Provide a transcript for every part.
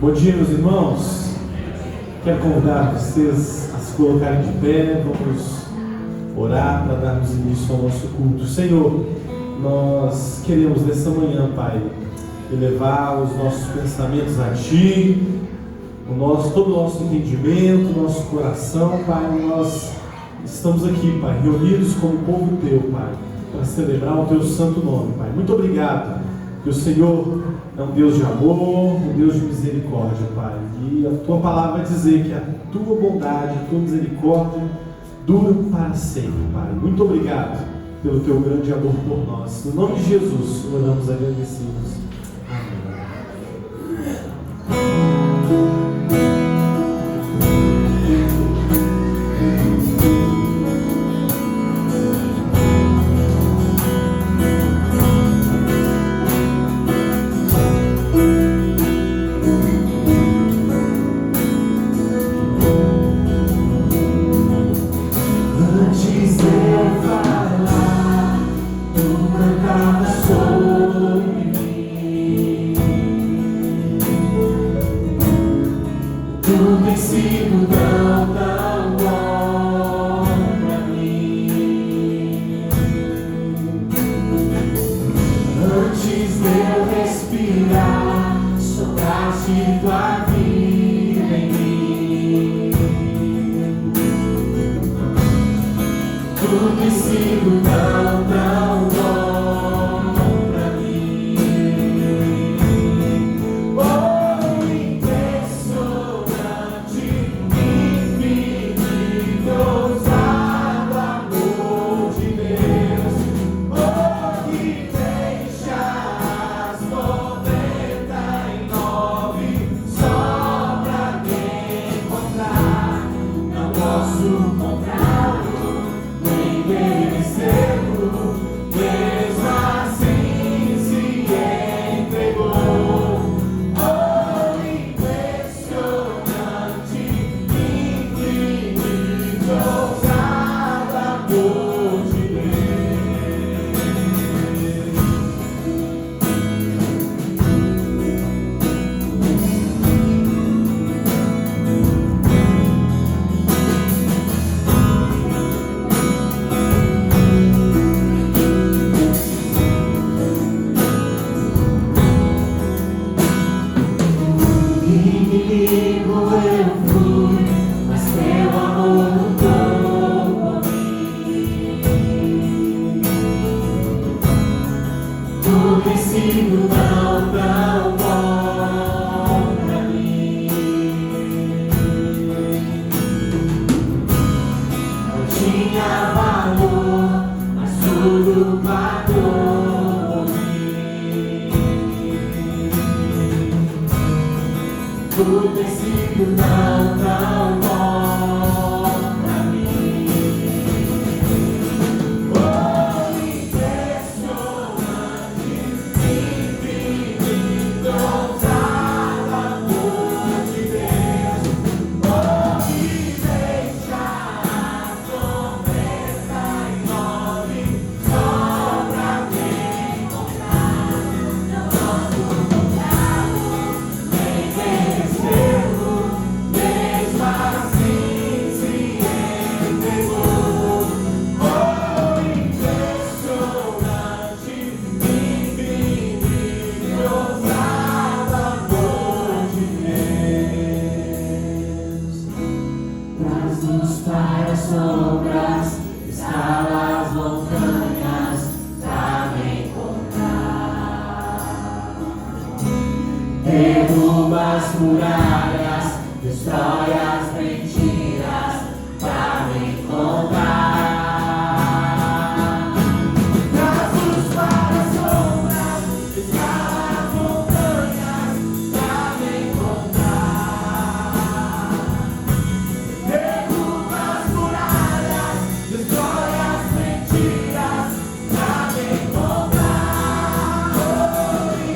Bom dia, meus irmãos. Quero convidar vocês a se colocarem de pé. Vamos orar para darmos início ao nosso culto. Senhor, nós queremos nessa manhã, Pai, elevar os nossos pensamentos a Ti, todo o nosso entendimento, o nosso coração, Pai. Nós estamos aqui, Pai, reunidos como povo Teu, Pai, para celebrar o Teu santo nome, Pai. Muito obrigado, que o Senhor é um Deus de amor, um Deus de misericórdia, Pai. E a Tua palavra vai dizer que a Tua bondade, a Tua misericórdia duram para sempre, Pai. Muito obrigado pelo Teu grande amor por nós. No nome de Jesus, oramos agradecidos.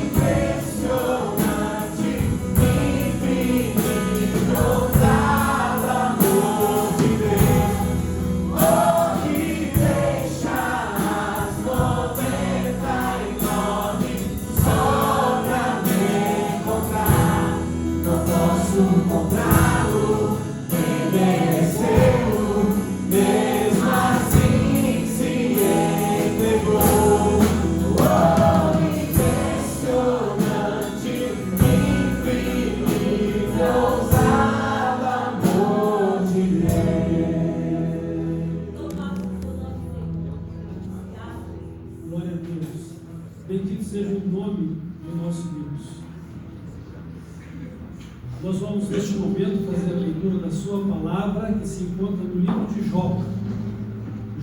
Impressionante, infinito, ousada. Nós vamos, neste momento, fazer a leitura da sua palavra, que se encontra no livro de Jó.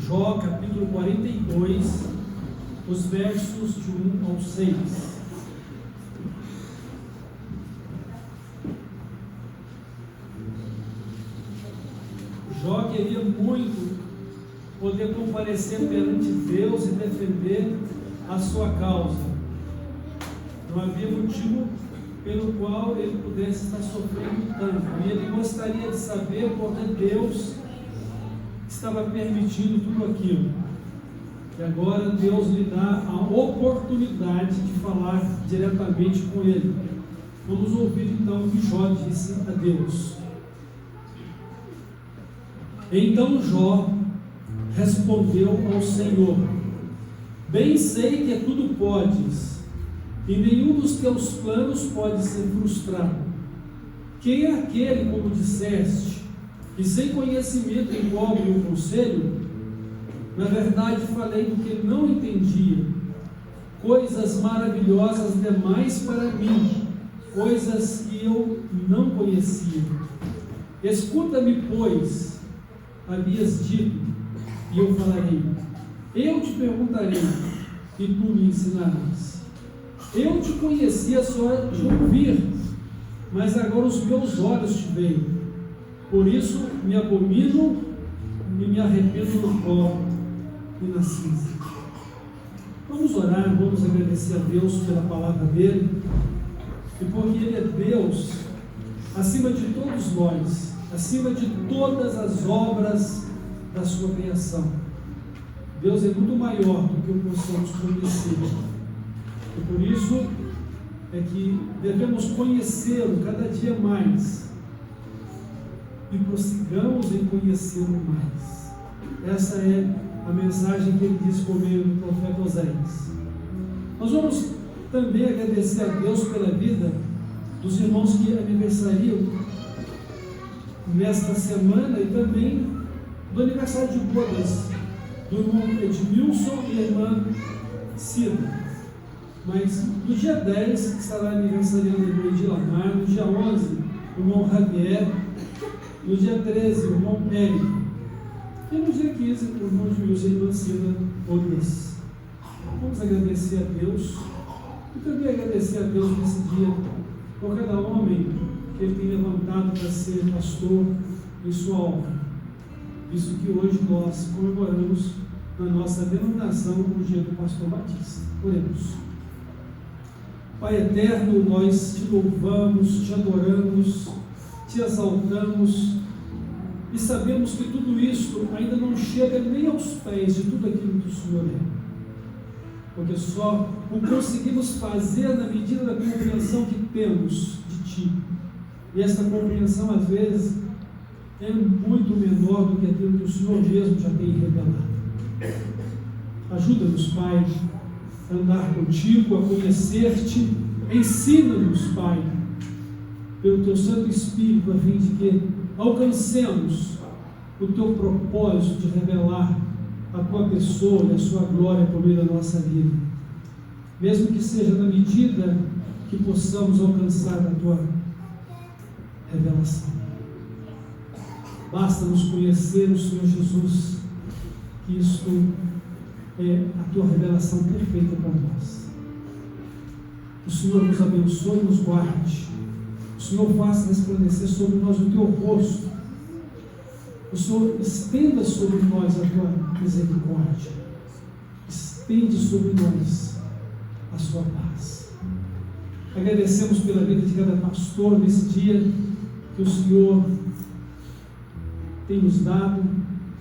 Jó, capítulo 42, os versos de 1 ao 6. Jó queria muito poder comparecer perante Deus e defender a sua causa. Não havia motivo pelo qual ele pudesse estar sofrendo tanto. E ele gostaria de saber por que Deus estava permitindo tudo aquilo. E agora Deus lhe dá a oportunidade de falar diretamente com ele. Vamos ouvir então o que Jó disse a Deus. Então Jó respondeu ao Senhor: bem sei que tudo podes, e nenhum dos teus planos pode ser frustrado. Quem é aquele, como disseste, que sem conhecimento encobre o conselho? Na verdade falei do que não entendia, coisas maravilhosas demais para mim, coisas que eu não conhecia. Escuta-me, pois, havias dito, e eu falarei. Eu te perguntarei, e tu me ensinarás. Eu te conhecia só de ouvir, mas agora os meus olhos te veem. Por isso me abomino e me arrependo no pó e na cinza. Vamos orar, vamos agradecer a Deus pela palavra dele, e porque ele é Deus acima de todos nós, acima de todas as obras da sua criação. Deus é muito maior do que o que possamos conhecer. E por isso é que devemos conhecê-lo cada dia mais e prossigamos em conhecê-lo mais. Essa é a mensagem que ele diz por meio do profeta Oséias. Nós vamos também agradecer a Deus pela vida dos irmãos que aniversariam nesta semana e também do aniversário de bodas do irmão Edmilson e a irmã Cida. Mas no dia 10 estará aniversariando o irmão Edilamar, no dia 11 o irmão Javier, no dia 13 o irmão Érico, e no dia 15 o irmão Edmilson e a irmã Cida Odes. Vamos agradecer a Deus e também agradecer a Deus nesse dia por cada homem que ele tem levantado para ser pastor em sua obra. Isso que hoje nós comemoramos na nossa denominação o dia do pastor Batista. Oremos. Pai eterno, nós te louvamos, te adoramos, te exaltamos e sabemos que tudo isso ainda não chega nem aos pés de tudo aquilo que o Senhor é, porque só o conseguimos fazer na medida da compreensão que temos de Ti, e essa compreensão às vezes é muito menor do que aquilo que o Senhor mesmo já tem revelado. Ajuda-nos, Pai, a andar contigo, a conhecer-te. Ensina-nos, Pai, pelo Teu Santo Espírito, a fim de que alcancemos o Teu propósito de revelar a Tua pessoa e a Sua glória por meio da nossa vida, mesmo que seja na medida que possamos alcançar a Tua revelação. Basta-nos conhecer o Senhor Jesus, que isto é a Tua revelação perfeita para nós. O Senhor nos abençoe e nos guarde. O Senhor faça resplandecer sobre nós o Teu rosto. O Senhor estenda sobre nós a Tua misericórdia. Estende sobre nós a Sua paz. Agradecemos pela vida de cada pastor nesse dia que o Senhor tem nos dado,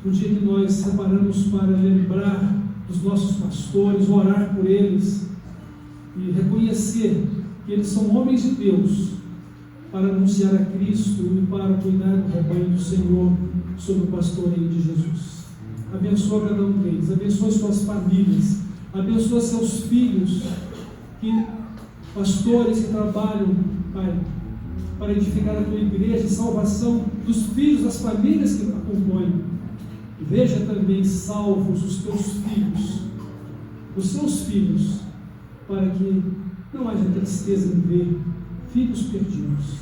um dia que nós separamos para lembrar dos nossos pastores, orar por eles e reconhecer que eles são homens de Deus para anunciar a Cristo e para cuidar do rebanho do Senhor sob o pastoreio de Jesus. Abençoa cada um deles, abençoa suas famílias, abençoa seus filhos, pastores que trabalham, Pai, para edificar a Tua igreja e salvação dos filhos, das famílias que a compõem. Veja também salvos os Teus filhos, os Seus filhos, para que não haja tristeza em ver filhos perdidos.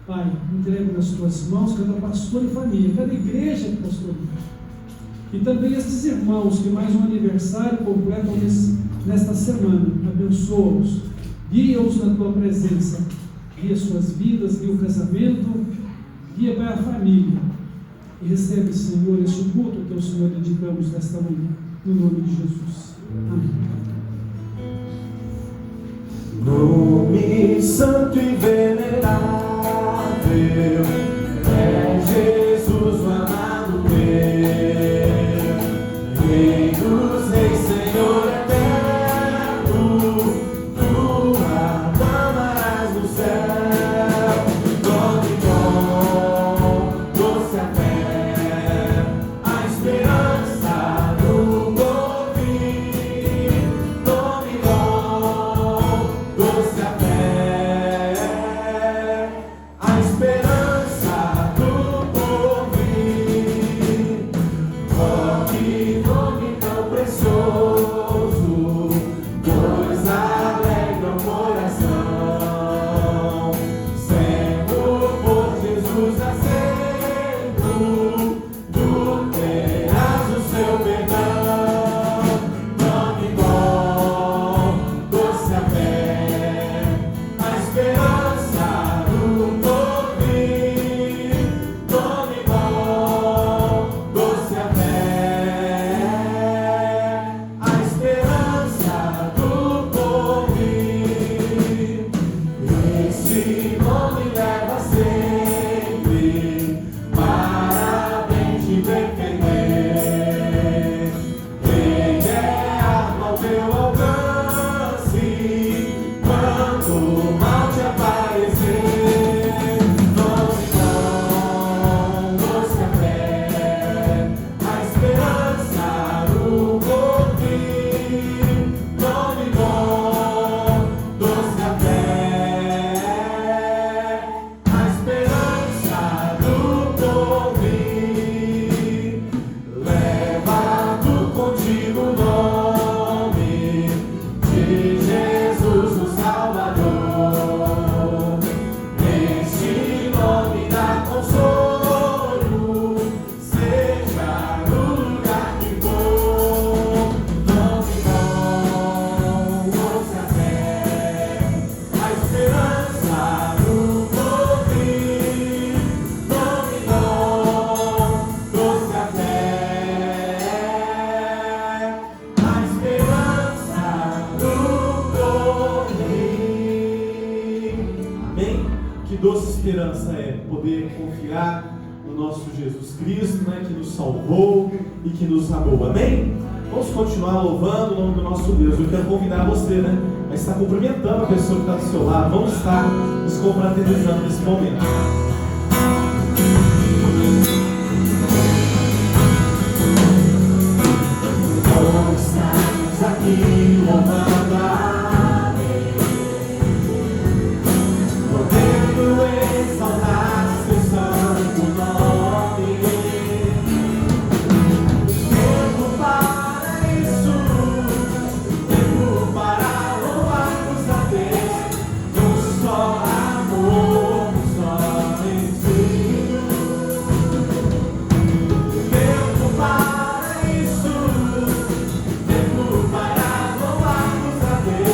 Pai, entrego nas tuas mãos cada pastor e família, cada igreja que pastoreia. E também esses irmãos que mais um aniversário completam nesta semana. Abençoa-os, guia-os na tua presença, guia suas vidas, guia o casamento, guia para a família. E recebe, Senhor, esse culto que o Senhor dedicamos nesta manhã, no nome de Jesus. Amém. Nome santo e venerável é Jesus, o amado meu, Rei dos Reis, Senhor eterno, tu amarás no céu. Nome bom, doce a fé, a esperança do porvir. Nome bom, doce a fé, a esperança do porvir. Oh, que nome tão precioso, coisa alegre ao coração. Senhor, por Jesus aceito, tu terás o seu perdão. Nome bom, doce a fé, a esperança do porvir. Nome bom, doce a fé, a esperança do porvir. Esse nome leva sempre para bem te defender. Ele é arma ao teu alcance quando o mal te aparecer. Nome bom, doce a fé, a esperança do porvir. Nome bom, doce a fé, a esperança do porvir. Leva tu contigo o nome de Jesus, o Salvador. Este nome dá consolo, seja no lugar que for. Nome bom, doce a fé, a esperança do porvir. Nome bom, doce a fé, a esperança do porvir. Amém? Que doce esperança é poder confiar no nosso Jesus Cristo, né, que nos salvou e que nos amou. Amém? Vamos continuar louvando o nome do nosso Deus. Eu quero convidar você, né, a estar cumprimentando a pessoa que está do seu lado. Vamos estar nos confraternizando nesse momento. Estamos aqui louvando a podendo exaltar seu santo nome. Tempo para isso, tempo para louvarmos a Deus, um só amor, um só Espírito. Tempo para isso, tempo para louvarmos a Deus.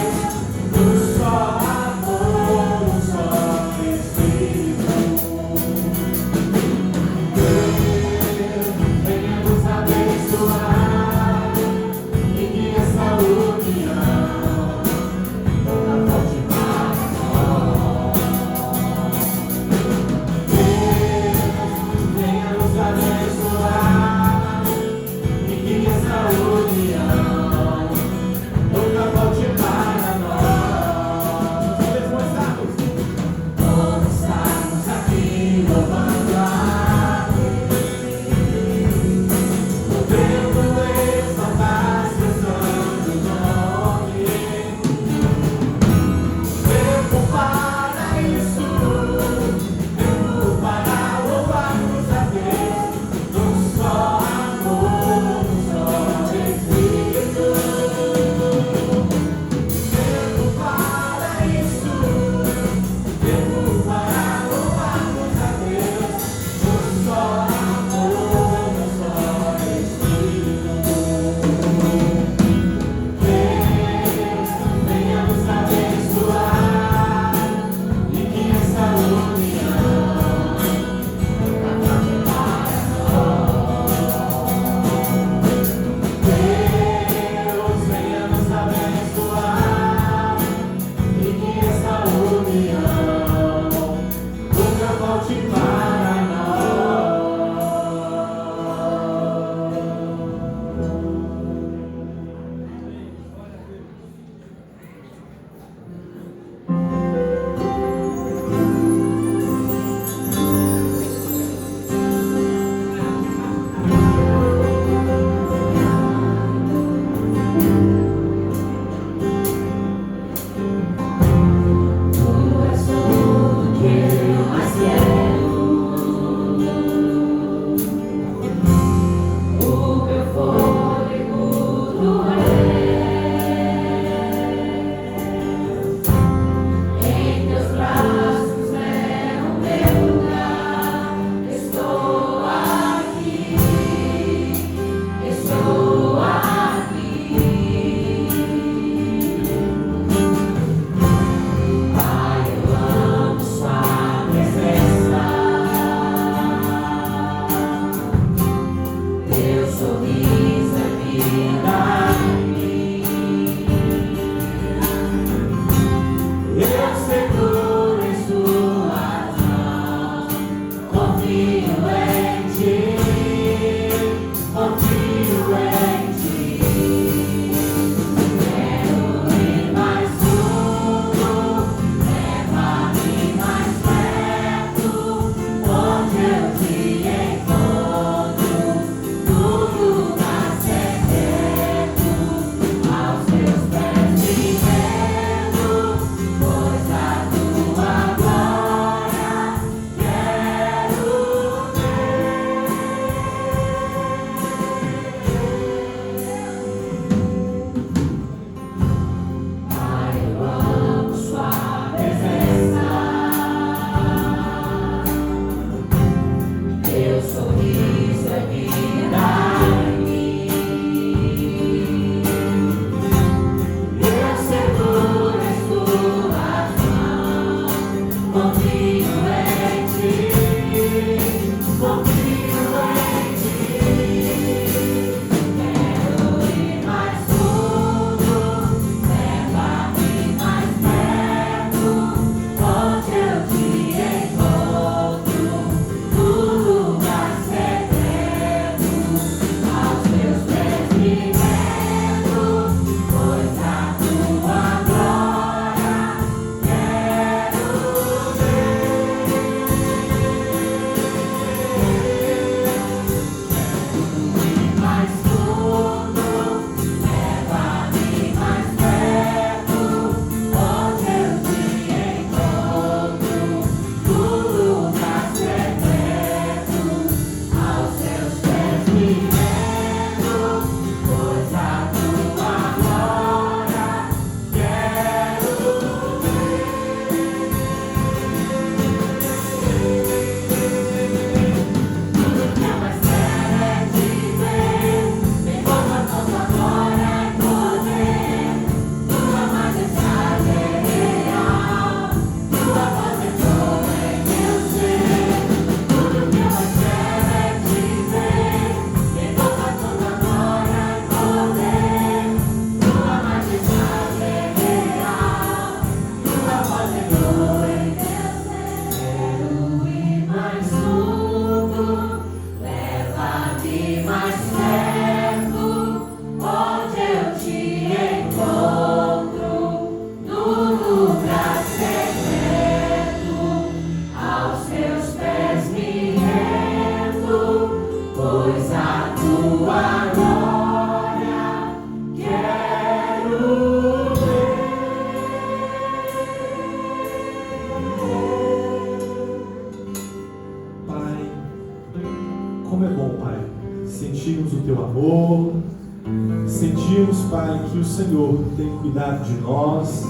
Que o Senhor tem cuidado de nós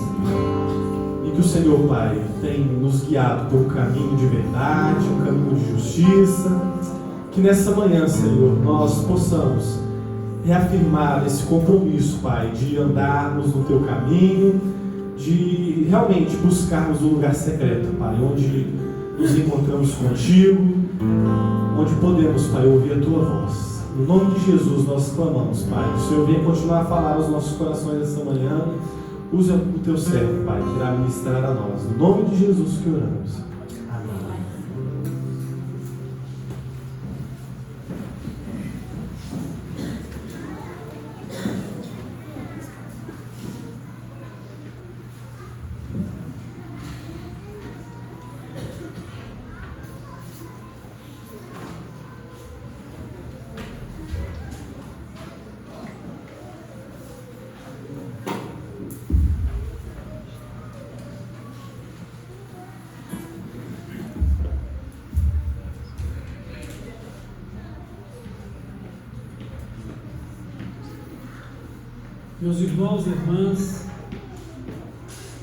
e que o Senhor, Pai, tem nos guiado por um caminho de verdade, um caminho de justiça. Que nessa manhã, Senhor, nós possamos reafirmar esse compromisso, Pai, de andarmos no Teu caminho, de realmente buscarmos o lugar secreto, Pai, onde nos encontramos contigo, onde podemos, Pai, ouvir a Tua voz. No nome de Jesus nós clamamos, Pai. O Senhor venha continuar a falar aos nossos corações essa manhã. Use o Teu servo, Pai, que irá ministrar a nós. No nome de Jesus que oramos. Amém. Meus irmãos e irmãs,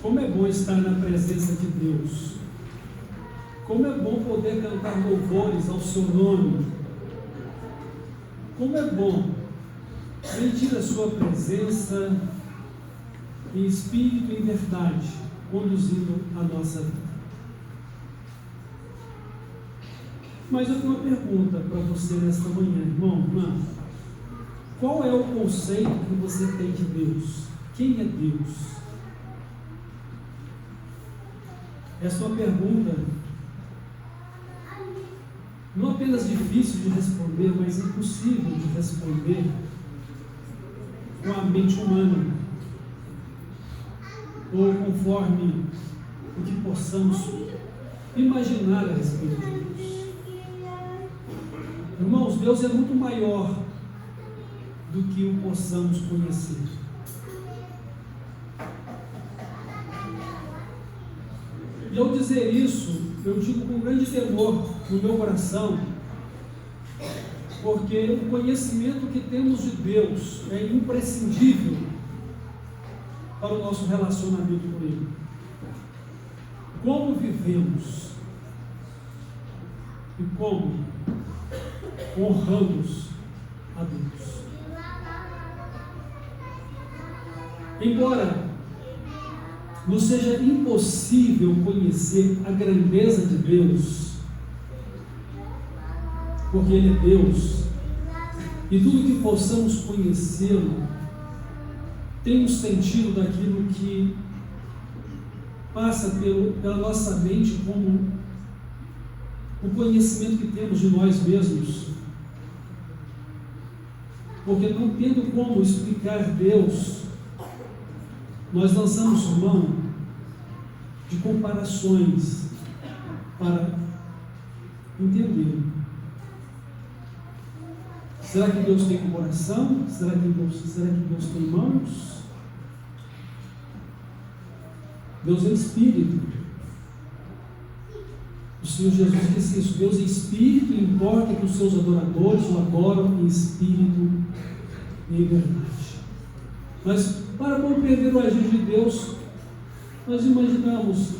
como é bom estar na presença de Deus. Como é bom poder cantar louvores ao seu nome. Como é bom sentir a sua presença em espírito e em verdade, conduzindo a nossa vida. Mas eu tenho uma pergunta para você nesta manhã, irmão, irmã. Qual é o conceito que você tem de Deus? Quem é Deus? Essa é uma pergunta não apenas difícil de responder, mas impossível de responder com a mente humana, ou conforme o que possamos imaginar a respeito de Deus. Irmãos, Deus é muito maior do que o possamos conhecer. E ao dizer isso, eu digo com grande temor no meu coração, porque o conhecimento que temos de Deus é imprescindível para o nosso relacionamento com Ele. Como vivemos e como honramos a Deus. Embora nos seja impossível conhecer a grandeza de Deus, porque Ele é Deus, e tudo que possamos conhecê-lo tem um sentido daquilo que passa pela nossa mente como o conhecimento que temos de nós mesmos, porque não tendo como explicar Deus, nós lançamos mão de comparações para entender. Será que Deus tem um coração? Será que Deus tem mãos? Deus é Espírito. O Senhor Jesus disse isso: Deus é Espírito, e importa que os seus adoradores o adoram em Espírito e em verdade. Mas para compreender o agir de Deus, nós imaginamos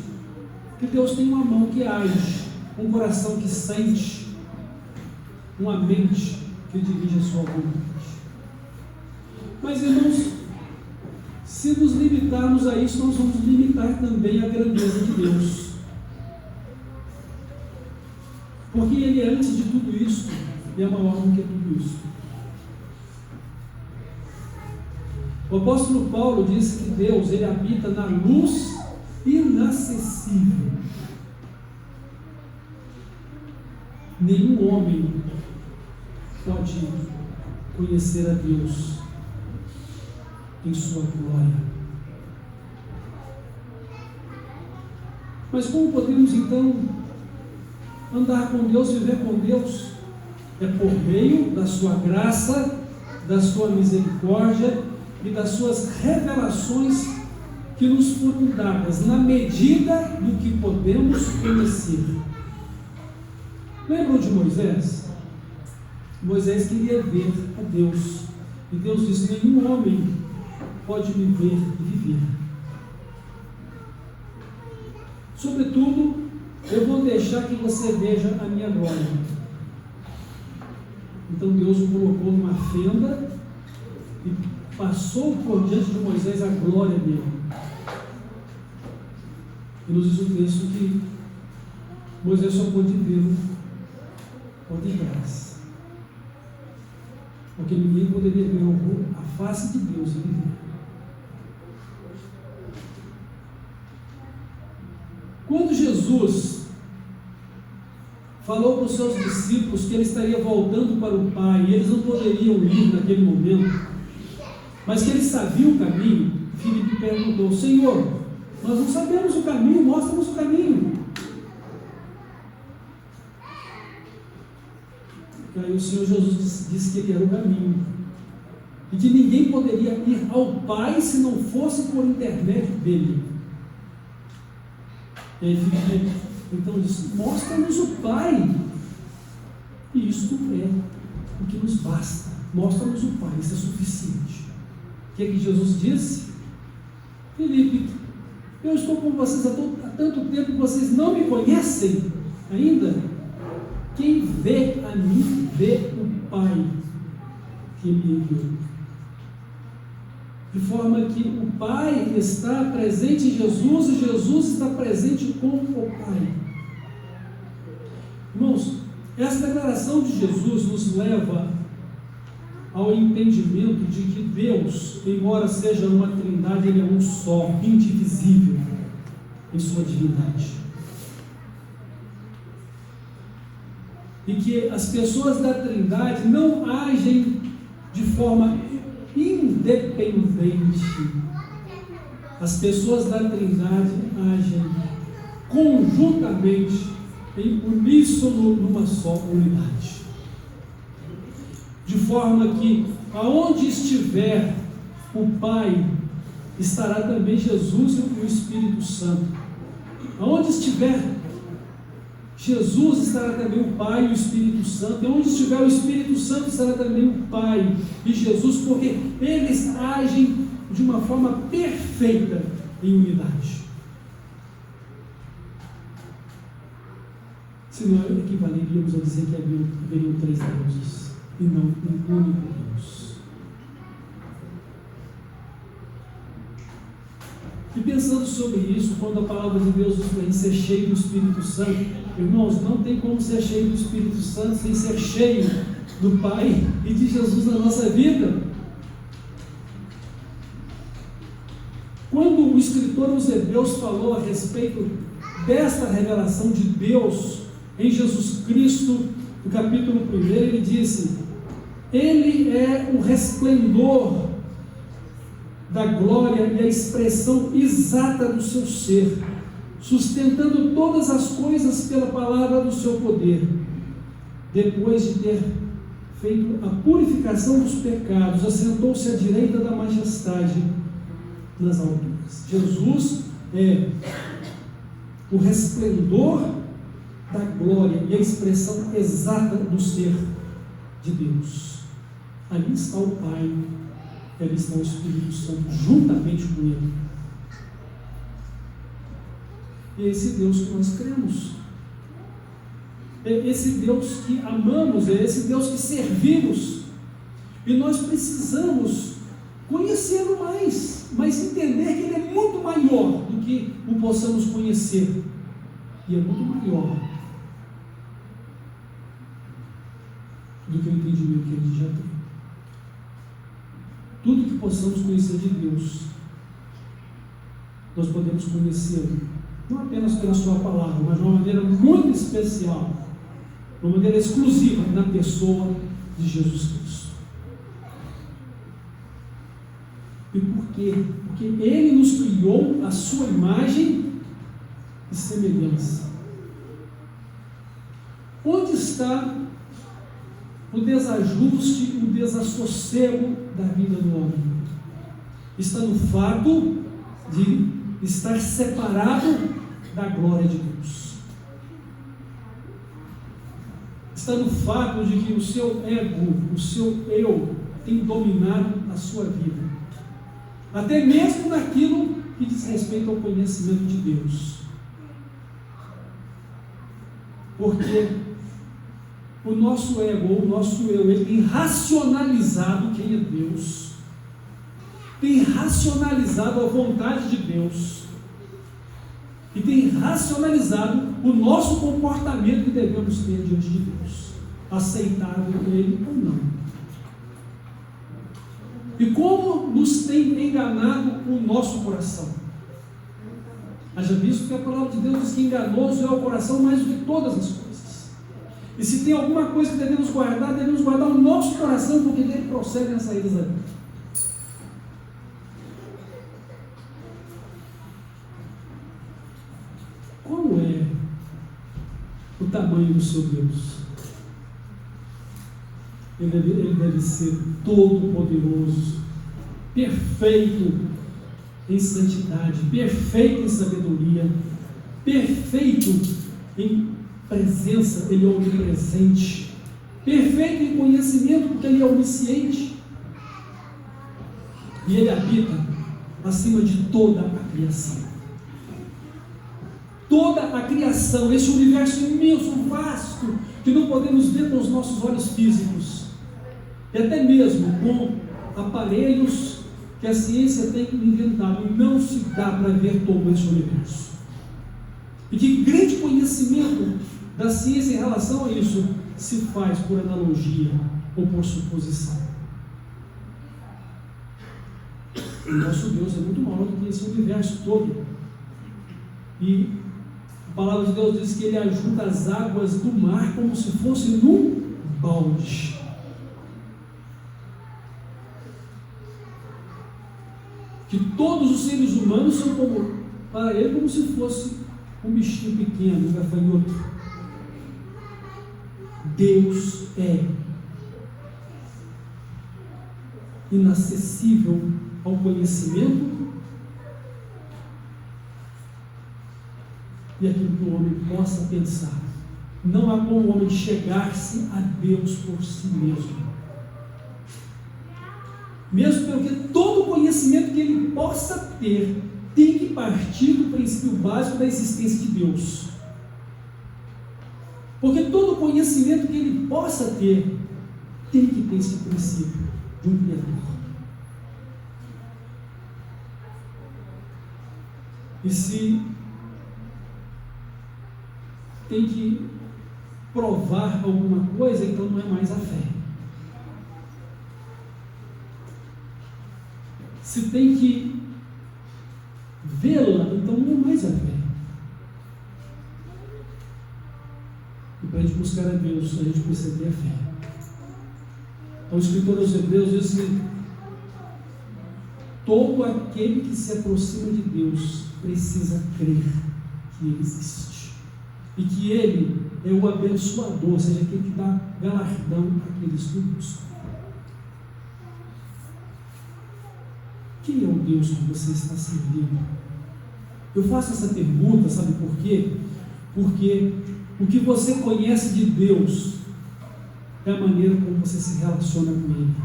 que Deus tem uma mão que age, um coração que sente, uma mente que dirige a sua vontade. Mas, irmãos, se nos limitarmos a isso, nós vamos limitar também a grandeza de Deus. Porque Ele é antes de tudo isso e é maior do que tudo isso. O apóstolo Paulo disse que Deus, Ele habita na luz inacessível. Nenhum homem pode conhecer a Deus em sua glória. Mas como podemos então andar com Deus, viver com Deus? É por meio da sua graça, da sua misericórdia e das suas revelações que nos foram dadas na medida do que podemos conhecer. Lembram de Moisés? Moisés queria ver a Deus, e Deus disse: nenhum homem pode me ver e viver. Sobretudo, eu vou deixar que você veja a minha glória. Então Deus o colocou numa fenda e passou por diante de Moisés a glória dele. E nos diz o texto que Moisés só pôde vê-lo por detrás, porque ninguém poderia ver a face de Deus e viver. Quando Jesus falou para os seus discípulos que ele estaria voltando para o Pai, e eles não poderiam ir naquele momento, mas que ele sabia o caminho, Filipe perguntou: Senhor, nós não sabemos o caminho, mostra-nos o caminho. E aí o Senhor Jesus disse que ele era o caminho, e que ninguém poderia ir ao Pai se não fosse por intermédio dele. E aí Filipe então disse: mostra-nos o Pai, e isto é o que nos basta. Mostra-nos o Pai, isso é suficiente. O que é que Jesus disse? Filipe, eu estou com vocês há tanto tempo que vocês não me conhecem ainda. Quem vê a mim, vê o Pai que me enviou. De forma que o Pai está presente em Jesus e Jesus está presente com o Pai. Irmãos, essa declaração de Jesus nos leva ao entendimento de que Deus, embora seja uma trindade, Ele é um só, indivisível em sua divindade. e que as pessoas da Trindade não agem de forma independente. As pessoas da Trindade agem conjuntamente, em uníssono, numa só unidade. De forma que, aonde estiver o Pai, estará também Jesus e o Espírito Santo. Aonde estiver Jesus, estará também o Pai e o Espírito Santo. E onde estiver o Espírito Santo, estará também o Pai e Jesus, porque eles agem de uma forma perfeita em unidade. Senão equivaleríamos a dizer que haveriam 3 deuses e não um único Deus. E pensando sobre isso, quando a palavra de Deus nos diz ser cheio do Espírito Santo, irmãos, não tem como ser cheio do Espírito Santo sem ser cheio do Pai e de Jesus na nossa vida. Quando o escritor aos Hebreus falou a respeito desta revelação de Deus em Jesus Cristo, no capítulo 1, ele disse: Ele é o resplendor da glória e a expressão exata do seu ser, sustentando todas as coisas pela palavra do seu poder. Depois de ter feito a purificação dos pecados, assentou-se à direita da majestade nas alturas. Jesus é o resplendor da glória e a expressão exata do ser de Deus. Ali está o Pai, ali está o Espírito Santo, juntamente com Ele. E é esse Deus que nós cremos, é esse Deus que amamos, é esse Deus que servimos, e nós precisamos conhecê-lo mais, mas entender que Ele é muito maior do que o possamos conhecer, e é muito maior do que o entendimento que a gente já tem. Tudo que possamos conhecer de Deus, nós podemos conhecê-lo, não apenas pela sua palavra, mas de uma maneira muito especial, de uma maneira exclusiva, na pessoa de Jesus Cristo. E por quê? Porque Ele nos criou a sua imagem e semelhança. Onde está o desajuste, o desassossego da vida do homem? Está no fato de estar separado da glória de Deus. Está no fato de que o seu ego, o seu eu, tem dominado a sua vida, até mesmo naquilo que diz respeito ao conhecimento de Deus. Porque o nosso ego, o nosso eu, ele tem racionalizado quem é Deus, tem racionalizado a vontade de Deus, e tem racionalizado o nosso comportamento que devemos ter diante de Deus, aceitável Ele ou não. E como nos tem enganado o nosso coração? Haja visto que a palavra de Deus diz que enganoso é o coração mais do que todas as coisas. E se tem alguma coisa que devemos guardar o nosso coração, porque dele procedem as saídas da vida. Qual é o tamanho do seu Deus? Ele deve ser todo-poderoso, perfeito em santidade, perfeito em sabedoria, perfeito em presença, Ele é onipresente, perfeito em conhecimento, porque Ele é onisciente, e Ele habita acima de toda a criação. Toda a criação, esse universo imenso, vasto, que não podemos ver com os nossos olhos físicos, e até mesmo com aparelhos que a ciência tem inventado, não se dá para ver todo esse universo. E que grande conhecimento da ciência em relação a isso se faz por analogia ou por suposição. O nosso Deus é muito maior do que esse universo todo. E A palavra de Deus diz que Ele ajunta as águas do mar como se fosse num balde. Que todos os seres humanos são para Ele como se fosse um bichinho pequeno, um gafanhoto. Deus é inacessível ao conhecimento e aquilo que o homem possa pensar. Não há como o homem chegar-se a Deus por si mesmo. Mesmo porque todo conhecimento que ele possa ter tem que partir do princípio básico da existência de Deus. Porque todo conhecimento que ele possa ter tem que ter esse princípio de um Criador. E se tem que provar alguma coisa, então não é mais a fé. Se tem que vê-la, então não é mais a fé. E para a gente buscar a Deus, a gente precisa ter a fé. Então o escritor aos Hebreus diz assim: todo aquele que se aproxima de Deus precisa crer que Ele existe e que Ele é o abençoador, ou seja, aquele que dá galardão àqueles que o buscam. Quem é o Deus que você está servindo? Eu faço essa pergunta, sabe por quê? Porque o que você conhece de Deus é a maneira como você se relaciona com Ele.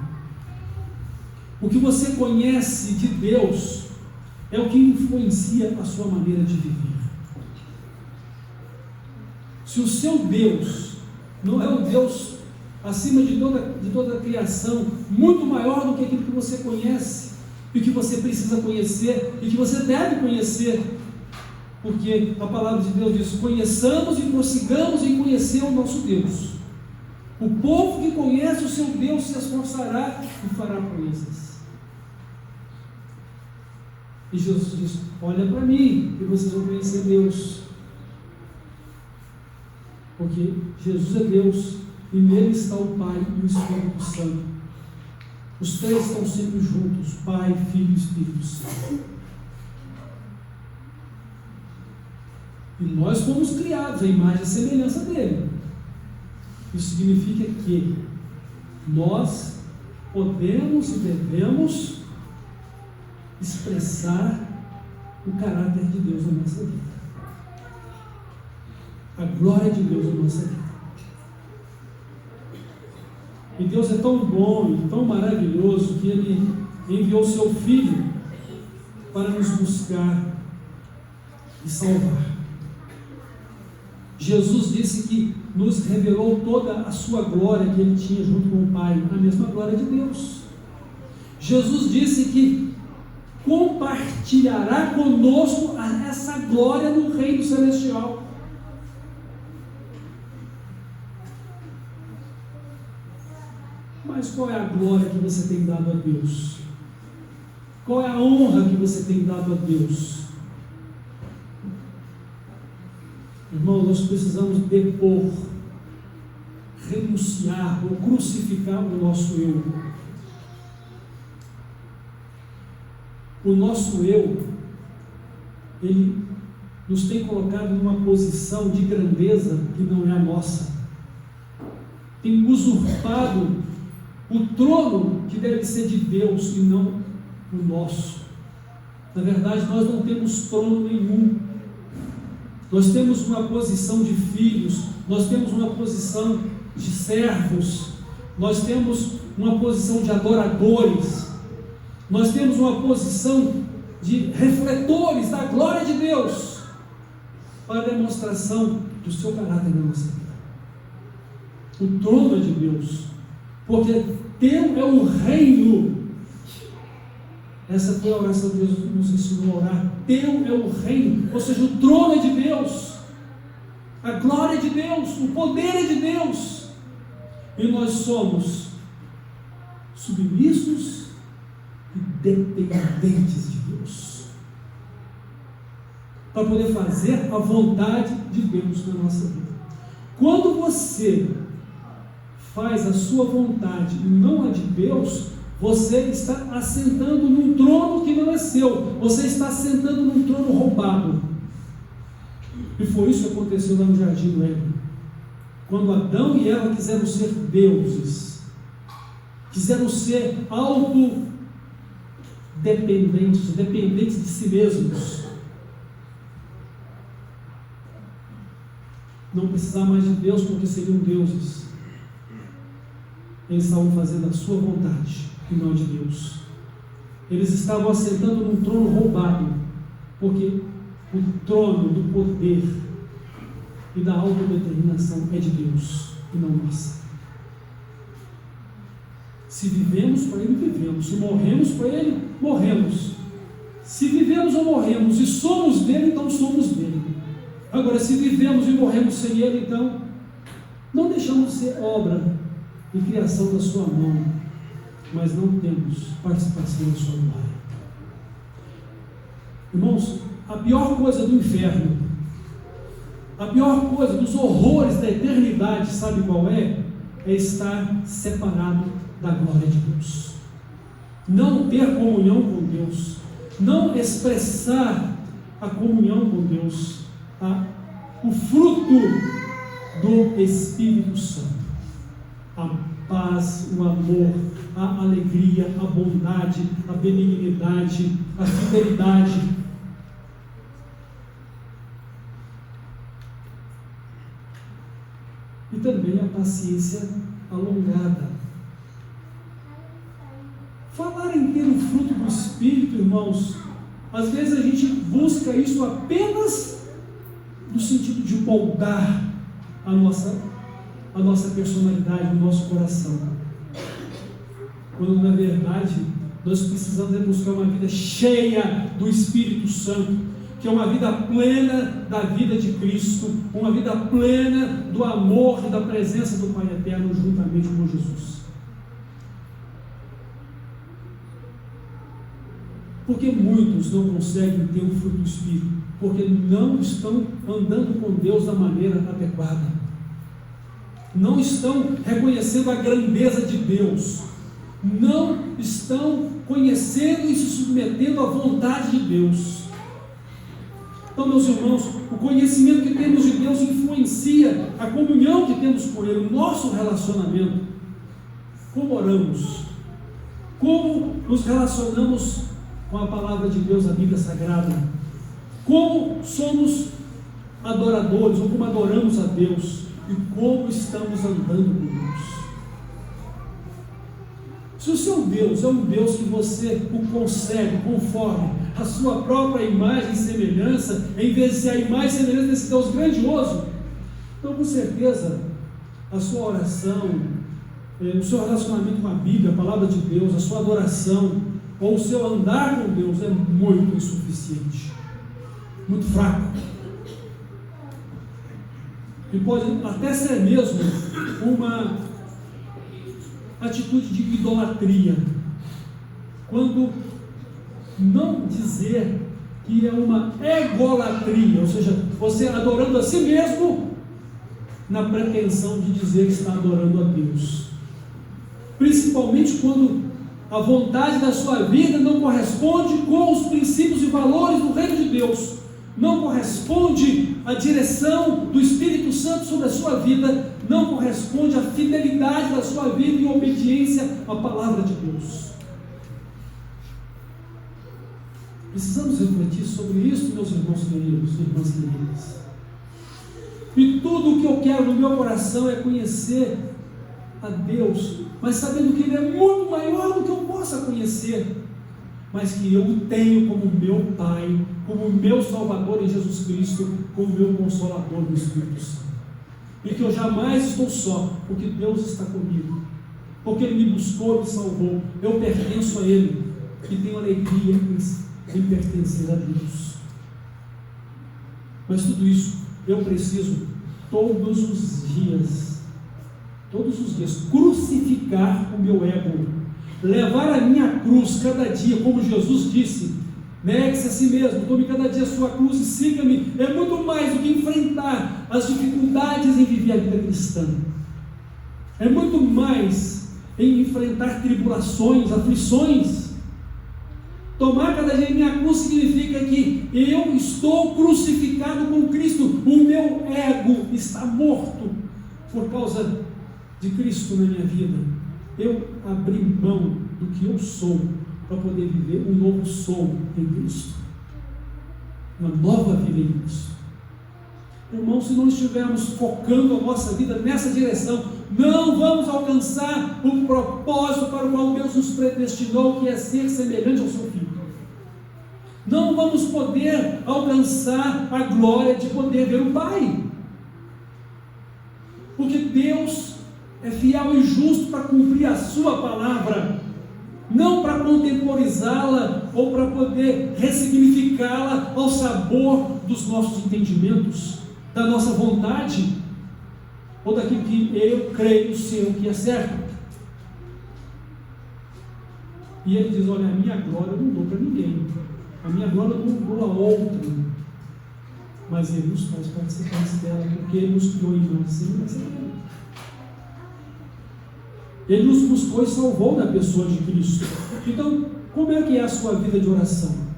O que você conhece de Deus é o que influencia a sua maneira de viver. Se o seu Deus não é o Deus acima de toda a criação, muito maior do que aquilo que você conhece, e que você precisa conhecer, e que você deve conhecer, porque a palavra de Deus diz: conheçamos e prossigamos em conhecer o nosso Deus. O povo que conhece o seu Deus se esforçará e fará proezas. E Jesus diz: olha para mim e vocês vão conhecer Deus, porque Jesus é Deus e nele está o Pai e o Espírito Santo. Os três estão sempre juntos: Pai, Filho e Espírito Santo. E nós fomos criados à imagem e semelhança dele. Isso significa que nós podemos e devemos expressar o caráter de Deus na nossa vida, a glória de Deus na nossa vida. E Deus é tão bom e tão maravilhoso que Ele enviou seu Filho para nos buscar e salvar. Jesus disse que nos revelou toda a sua glória que Ele tinha junto com o Pai, a mesma glória de Deus. Jesus disse que compartilhará conosco essa glória no reino celestial. Mas qual é a glória que você tem dado a Deus? Qual é a honra que você tem dado a Deus? Irmão, nós precisamos depor, renunciar ou crucificar o nosso eu. O nosso eu, ele nos tem colocado numa posição de grandeza que não é a nossa. Tem usurpado o trono que deve ser de Deus e não o nosso. Na verdade, nós não temos trono nenhum. Nós temos uma posição de filhos, nós temos uma posição de servos, nós temos uma posição de adoradores, nós temos uma posição de refletores da glória de Deus para a demonstração do seu caráter na nossa vida. O trono é de Deus, porque teu é o reino. Essa foi a oração que Deus nos ensinou a orar. Teu é o reino, ou seja, o trono é de Deus, a glória é de Deus, o poder é de Deus, e nós somos submissos e dependentes de Deus. para poder fazer a vontade de Deus na nossa vida. Quando você faz a sua vontade e não a de Deus, você está assentando num trono que não é seu, você está assentando num trono roubado. E foi isso que aconteceu lá no Jardim do Éden. Quando Adão e Eva quiseram ser deuses, quiseram ser autodependentes, dependentes de si mesmos, não precisar mais de Deus porque seriam deuses. Eles estavam fazendo a sua vontade e não a de Deus. Eles estavam assentando num trono roubado, porque o trono do poder e da autodeterminação é de Deus e não nossa. Se vivemos para Ele, vivemos. Se morremos para Ele, morremos. Se vivemos ou morremos e somos dele, então somos dele. Agora, se vivemos e morremos sem Ele, então não deixamos de ser obra e criação da sua mão, mas não temos participação da sua glória. Irmãos, a pior coisa do inferno, a pior coisa dos horrores da eternidade, sabe qual é? É estar separado da glória de Deus, não ter comunhão com Deus, não expressar a comunhão com Deus, o fruto do Espírito Santo, a paz, o amor, a alegria, a bondade, a benignidade, a fidelidade. E também a paciência alongada. Falar em ter o fruto do Espírito, irmãos, às vezes a gente busca isso apenas no sentido de moldar a nossa personalidade, o nosso coração. Quando na verdade nós precisamos buscar uma vida cheia do Espírito Santo, que é uma vida plena da vida de Cristo, uma vida plena do amor e da presença do Pai Eterno juntamente com Jesus. Porque muitos não conseguem ter o fruto do Espírito, porque não estão andando com Deus da maneira adequada, não estão reconhecendo a grandeza de Deus, não estão conhecendo e se submetendo à vontade de Deus. Então, meus irmãos, o conhecimento que temos de Deus influencia a comunhão que temos com Ele, o nosso relacionamento. Como oramos? Como nos relacionamos com a palavra de Deus, a Bíblia Sagrada? Como somos adoradores, ou como adoramos a Deus? E como estamos andando com Deus? Se o seu Deus é um Deus que você o concebe conforme a sua própria imagem e semelhança, em vez de ser a imagem e semelhança desse Deus grandioso, então com certeza a sua oração, o seu relacionamento com a Bíblia, a palavra de Deus, a sua adoração, ou o seu andar com Deus é muito insuficiente, muito fraco. E pode até ser mesmo uma atitude de idolatria, quando não dizer que é uma egolatria, ou seja, você adorando a si mesmo na pretensão de dizer que está adorando a Deus, principalmente quando a vontade da sua vida não corresponde com os princípios e valores do reino de Deus, não corresponde à direção do Espírito Santo sobre a sua vida, não corresponde à fidelidade da sua vida e obediência à palavra de Deus. Precisamos refletir sobre isso, meus irmãos queridos e irmãs queridas. E tudo o que eu quero no meu coração é conhecer a Deus, mas sabendo que Ele é muito maior do que eu possa conhecer, mas que eu o tenho como meu Pai, como meu Salvador em Jesus Cristo, como meu Consolador no Espírito Santo. E que eu jamais estou só, porque Deus está comigo, porque Ele me buscou e me salvou. Eu pertenço a Ele e tenho alegria em pertencer a Deus. Mas tudo isso eu preciso todos os dias, crucificar o meu ego, levar a minha cruz cada dia, como Jesus disse: Negue-se a si mesmo, tome cada dia a sua cruz e siga-me. É muito mais do que enfrentar as dificuldades em viver a vida cristã. É muito mais em enfrentar tribulações, aflições. Tomar cada dia a minha cruz significa que eu estou crucificado com Cristo. O meu ego está morto por causa de Cristo na minha vida. Eu abri mão do que eu sou para poder viver um novo sou em Cristo, uma nova vida em Cristo. Irmão, se não estivermos focando a nossa vida nessa direção, não vamos alcançar o propósito para o qual Deus nos predestinou, que é ser semelhante ao seu Filho. Não vamos poder alcançar a glória de poder ver o Pai, porque Deus é fiel e justo para cumprir a sua palavra, não para contemporizá-la ou para poder ressignificá-la ao sabor dos nossos entendimentos, da nossa vontade, ou daquilo que eu creio ser o que é certo. E ele diz: olha, a minha glória eu não dou para ninguém, a minha glória eu não dou a outro, mas ele nos faz participantes dela, porque ele nos criou em nós, semelhança dele. Ele nos buscou e salvou na pessoa de Cristo. Então, como é que é a sua vida de oração?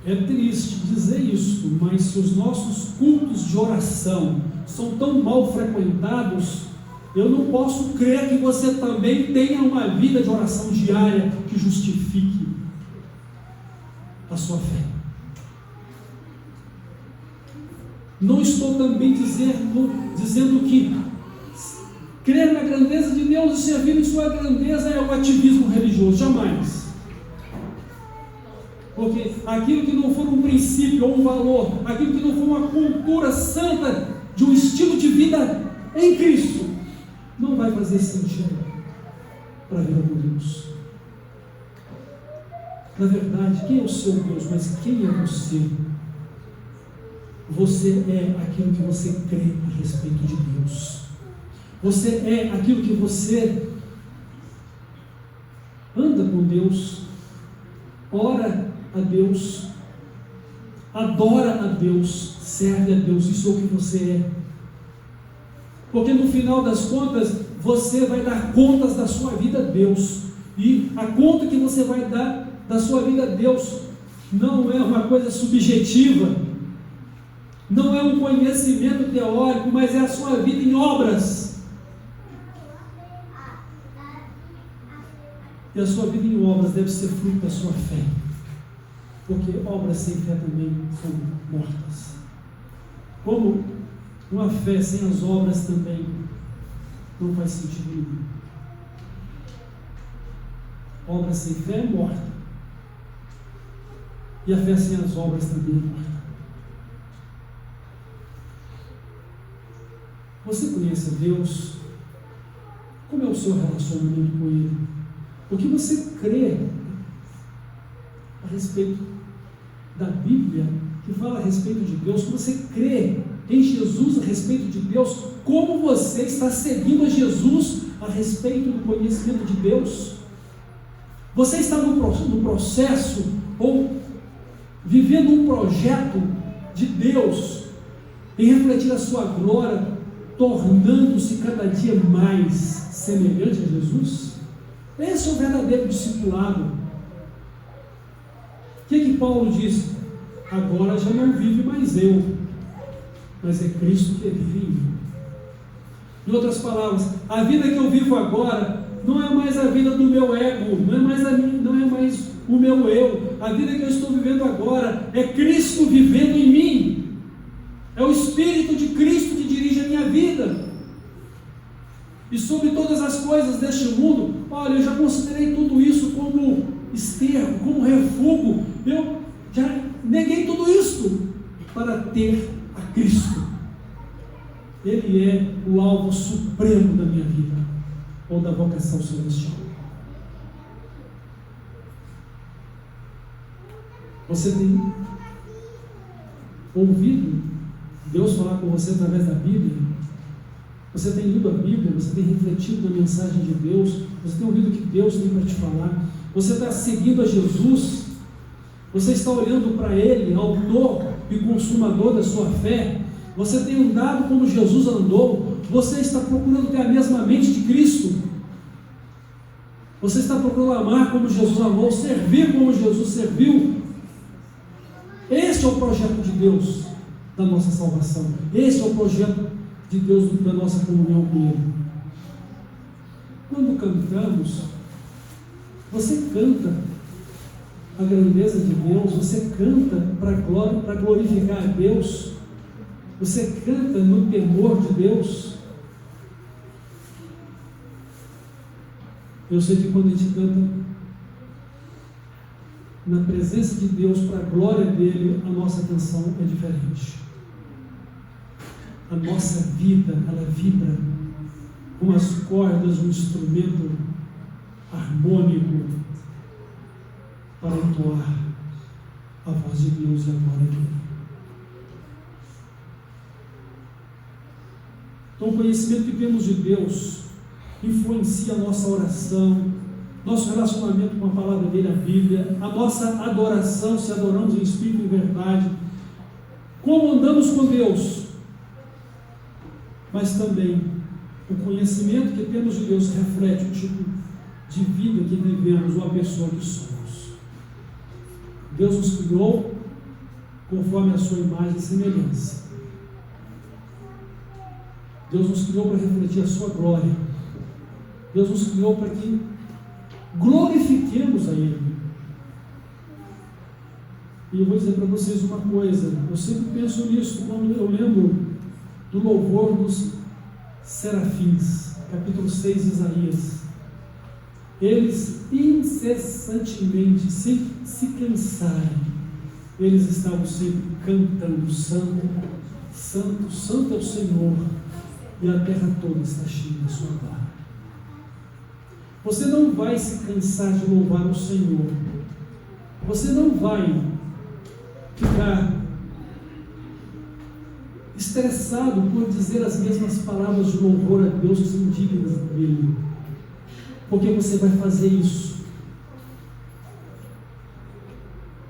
É triste dizer isso, mas se os nossos cultos de oração são tão mal frequentados, eu não posso crer que você também tenha uma vida de oração diária que justifique a sua fé. Não estou também dizendo que crer na grandeza de Deus e servir em sua grandeza é o ativismo religioso, jamais. Porque aquilo que não for um princípio ou um valor, aquilo que não for uma cultura santa de um estilo de vida em Cristo, não vai fazer sentido para a vida com Deus. Na verdade, quem é o seu Deus? Mas quem é você? Você é aquilo que você crê a respeito de Deus. Você é aquilo que você anda com Deus, ora a Deus, adora a Deus, serve a Deus. Isso é o que você é. Porque no final das contas, você vai dar contas da sua vida a Deus. E a conta que você vai dar da sua vida a Deus não é uma coisa subjetiva, não é um conhecimento teórico, mas é a sua vida em obras. E a sua vida em obras deve ser fruto da sua fé, porque obras sem fé também são mortas. Como uma fé sem as obras também não faz sentido nenhum. Obra sem fé é morta, e a fé sem as obras também é morta. Você conhece a Deus? Como é o seu relacionamento com Ele? O que você crê a respeito da Bíblia, que fala a respeito de Deus? O que você crê em Jesus a respeito de Deus? Como você está seguindo a Jesus a respeito do conhecimento de Deus? Você está no processo ou vivendo um projeto de Deus em refletir a sua glória, tornando-se cada dia mais semelhante a Jesus? Esse é o verdadeiro discipulado. O que Paulo diz? Agora já não vive mais eu, mas é Cristo que vive em mim. Em outras palavras, a vida que eu vivo agora não é mais a vida do meu ego, não é mais o meu eu. A vida que eu estou vivendo agora é Cristo vivendo em mim. É o Espírito de Cristo que dirige a minha vida. E sobre todas as coisas deste mundo, olha, eu já considerei tudo isso como esterco, como refúgio. Eu já neguei tudo isso para ter a Cristo. Ele é o alvo supremo da minha vida, ou da vocação celestial. Você tem ouvido Deus falar com você através da Bíblia? Você tem lido a Bíblia, você tem refletido na mensagem de Deus, você tem ouvido o que Deus tem para te falar, você está seguindo a Jesus, você está olhando para Ele, autor e consumador da sua fé, você tem andado como Jesus andou, você está procurando ter a mesma mente de Cristo, você está procurando amar como Jesus amou, servir como Jesus serviu. Este é o projeto de Deus da nossa salvação, esse é o projeto de Deus da nossa comunhão com Ele. Quando cantamos, você canta a grandeza de Deus, você canta para glorificar a Deus, você canta no temor de Deus. Eu sei que quando a gente canta na presença de Deus, para a glória dele, a nossa canção é diferente. A nossa vida, ela vibra com as cordas de um instrumento harmônico para entoar a voz de Deus e a glória dele. Então, o conhecimento que temos de Deus influencia a nossa oração, nosso relacionamento com a palavra dele, a Bíblia, a nossa adoração, se adoramos em espírito e em verdade, como andamos com Deus. Mas também o conhecimento que temos de Deus reflete o tipo de vida que vivemos ou a pessoa que somos. Deus nos criou conforme a sua imagem e semelhança. Deus nos criou para refletir a sua glória. Deus nos criou para que glorifiquemos a Ele. E eu vou dizer para vocês uma coisa, eu sempre penso nisso quando eu lembro do louvor dos serafins, capítulo 6 de Isaías. Eles incessantemente, sem se cansarem, eles estavam sempre cantando: Santo, Santo, Santo é o Senhor, e a terra toda está cheia da sua glória. Você não vai se cansar de louvar o Senhor. Você não vai ficar estressado por dizer as mesmas palavras de louvor a Deus que são dignas dele, porque você vai fazer isso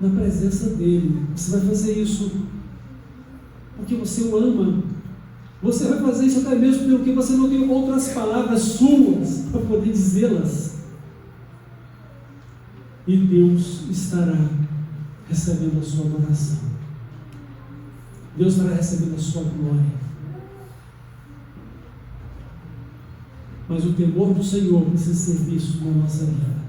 na presença dele. Você vai fazer isso porque você o ama. Você vai fazer isso até mesmo porque você não tem outras palavras suas para poder dizê-las. E Deus estará recebendo a sua adoração. Deus estará recebendo a sua glória. Mas o temor do Senhor precisa ser visto na nossa vida.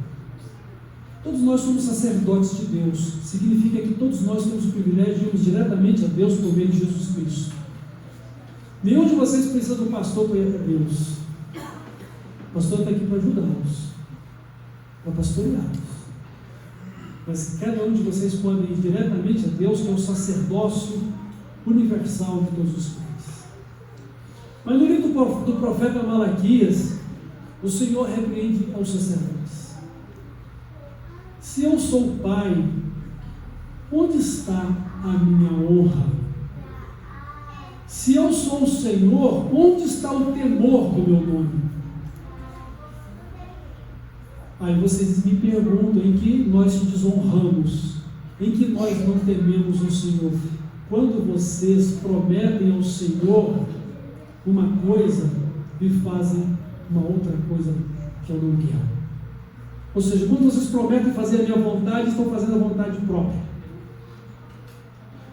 Todos nós somos sacerdotes de Deus. Significa que todos nós temos o privilégio de irmos diretamente a Deus por meio de Jesus Cristo. Nenhum de vocês precisa do pastor para ir até Deus. O pastor está aqui para ajudá-los, para pastoreá-los. Mas cada um de vocês pode ir diretamente a Deus, que é o sacerdócio universal de todos os crentes. Mas no livro do profeta Malaquias, o Senhor repreende aos sacerdotes: se eu sou o Pai, onde está a minha honra? Se eu sou o Senhor, onde está o temor do meu nome? Aí vocês me perguntam em que nós te desonramos, em que nós não tememos o Senhor. Quando vocês prometem ao Senhor uma coisa e fazem uma outra coisa que eu não quero. Ou seja, quando vocês prometem fazer a minha vontade, estão fazendo a vontade própria.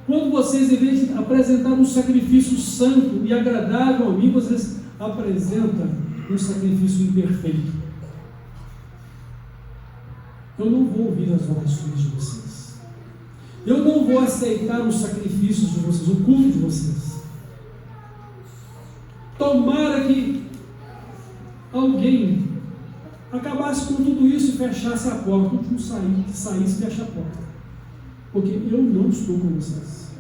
Quando vocês, em vez de apresentar um sacrifício santo e agradável a mim, vocês apresentam um sacrifício imperfeito. Eu não vou ouvir as orações de vocês. Eu não vou aceitar os sacrifícios de vocês, o culto de vocês. Tomara que alguém acabasse com tudo isso e fechasse a porta. O último saísse e feche a porta. Porque eu não estou com vocês.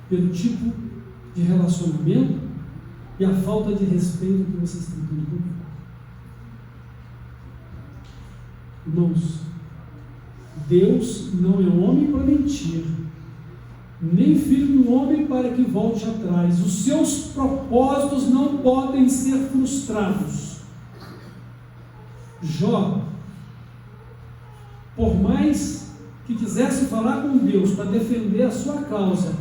Pelo tipo de relacionamento e a falta de respeito que vocês têm comigo. Irmãos, Deus não é homem para mentir, nem filho do homem para que volte atrás. Os seus propósitos não podem ser frustrados. Jó, por mais que quisesse falar com Deus para defender a sua causa,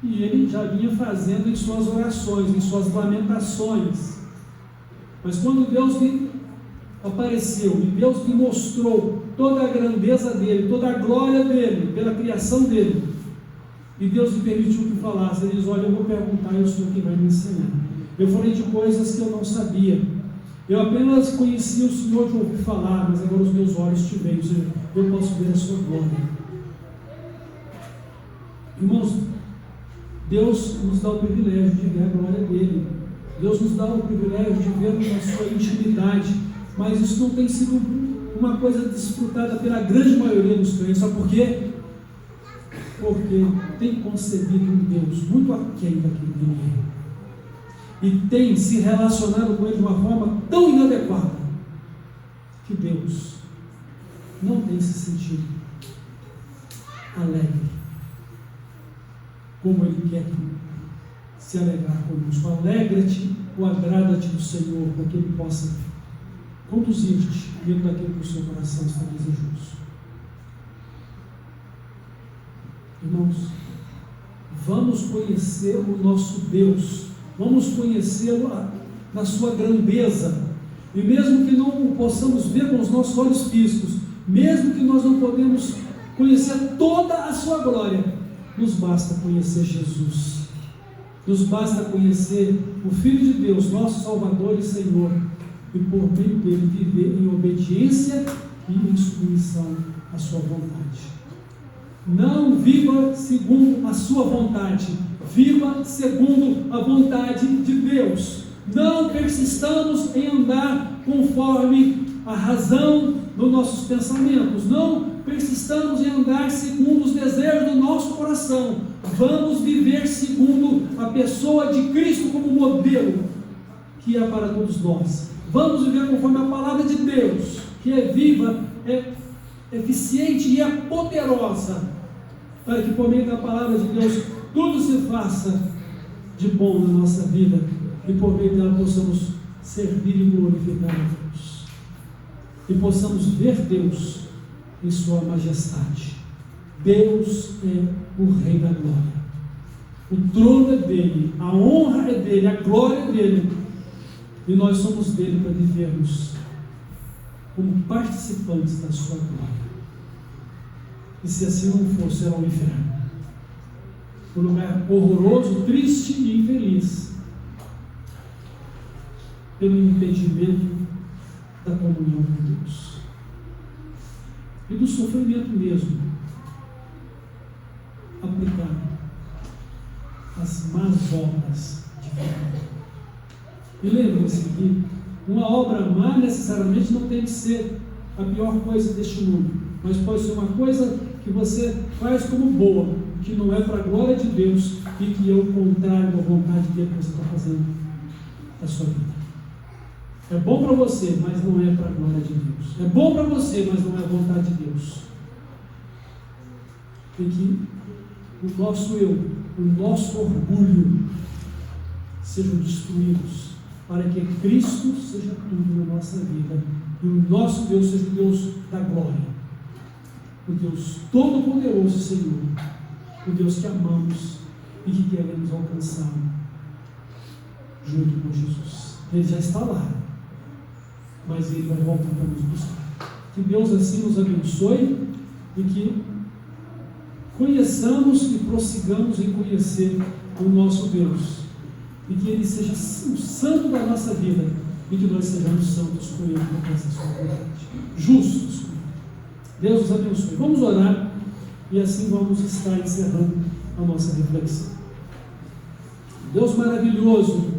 e ele já vinha fazendo em suas orações, em suas lamentações, mas quando Deus lhe apareceu e Deus lhe mostrou toda a grandeza dele, toda a glória dele, pela criação dele, e Deus lhe permitiu que falasse, ele diz: olha, eu vou perguntar e o Senhor que vai me ensinar. Eu falei de coisas que eu não sabia, eu apenas conhecia o Senhor de ouvir falar, mas agora os meus olhos te veem, eu posso ver a sua glória. Irmãos, Deus nos dá o privilégio de ver a glória dele, Deus nos dá o privilégio de ver na sua intimidade, mas isso não tem sido uma coisa desfrutada pela grande maioria dos crentes. Sabe por quê? Porque tem concebido um Deus muito aquém daquilo que ele é, e tem se relacionado com ele de uma forma tão inadequada, que Deus não tem se sentido alegre, como ele quer se alegrar conosco. Alegra-te ou agrada-te do Senhor, para que ele possa conduzir-te dentro daquilo que o seu coração está desejoso. Irmãos, vamos conhecer o nosso Deus, vamos conhecê-lo na sua grandeza, e mesmo que não o possamos ver com os nossos olhos físicos, mesmo que nós não podemos conhecer toda a sua glória, nos basta conhecer Jesus, nos basta conhecer o Filho de Deus, nosso Salvador e Senhor, e por meio dele viver em obediência e em submissão à sua vontade. Não viva segundo a sua vontade, viva segundo a vontade de Deus. Não persistamos em andar conforme a razão dos nossos pensamentos, não persistamos em andar segundo os desejos do nosso coração. Vamos viver segundo a pessoa de Cristo como modelo, que é para todos nós. Vamos viver conforme a palavra de Deus, que é viva, é eficiente e é poderosa, para que por meio da palavra de Deus tudo se faça de bom na nossa vida, e por meio dela possamos servir e glorificar a Deus, e possamos ver Deus em sua majestade. Deus é o Rei da glória, o trono é dele, a honra é dele, a glória é dele, e nós somos dele para vivermos como participantes da sua glória. E se assim não for, será um inferno, um lugar horroroso, triste e infeliz, pelo impedimento da comunhão com Deus e do sofrimento mesmo aplicado às más obras de vida. E lembre-se que uma obra má necessariamente não tem que ser a pior coisa deste mundo, mas pode ser uma coisa que você faz como boa, que não é para a glória de Deus e que é o contrário da vontade dele que você está fazendo na sua vida. É bom para você, mas não é para a glória de Deus. É bom para você, mas não é a vontade de Deus. E que o nosso eu, o nosso orgulho sejam destruídos, para que Cristo seja tudo na nossa vida, e o nosso Deus seja o Deus da glória, o Deus todo-poderoso, Senhor, o Deus que amamos e que queremos alcançar junto com Jesus. Ele já está lá, mas ele vai voltar para nos buscar. Que Deus assim nos abençoe e que conheçamos e prossigamos em conhecer o nosso Deus, e que ele seja o santo da nossa vida, e que nós sejamos santos com ele, com essa sua vontade, justos. Deus nos abençoe. Vamos orar e assim vamos estar encerrando a nossa reflexão. Deus maravilhoso,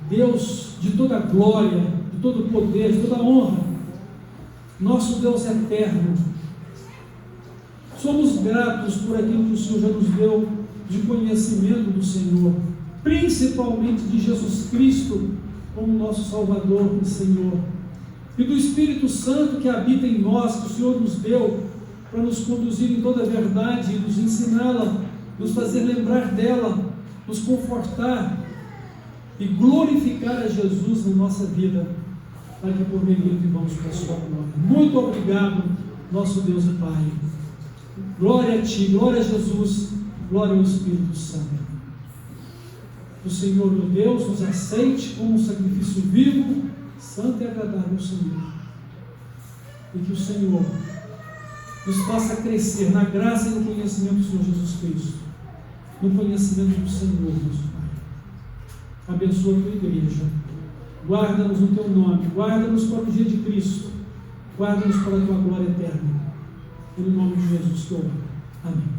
Deus de toda glória, de todo poder, de toda honra, nosso Deus eterno, somos gratos por aquilo que o Senhor já nos deu de conhecimento do Senhor, principalmente de Jesus Cristo como nosso Salvador e Senhor, e do Espírito Santo que habita em nós, que o Senhor nos deu para nos conduzir em toda a verdade e nos ensinar ensiná-la, nos fazer lembrar dela, nos confortar e glorificar a Jesus na nossa vida, para que por meio dele vivamos para a sua glória. Muito obrigado, nosso Deus e Pai. Glória a Ti, glória a Jesus, glória ao Espírito Santo. Que o Senhor, meu Deus, nos aceite como um sacrifício vivo, santo e agradável ao Senhor. E que o Senhor nos faça crescer na graça e no conhecimento do Senhor Jesus Cristo, no conhecimento do Senhor, nosso Pai. Abençoa a tua igreja, guarda-nos no teu nome, guarda-nos para o dia de Cristo, guarda-nos para a tua glória eterna. Em nome de Jesus que eu oro. Amém.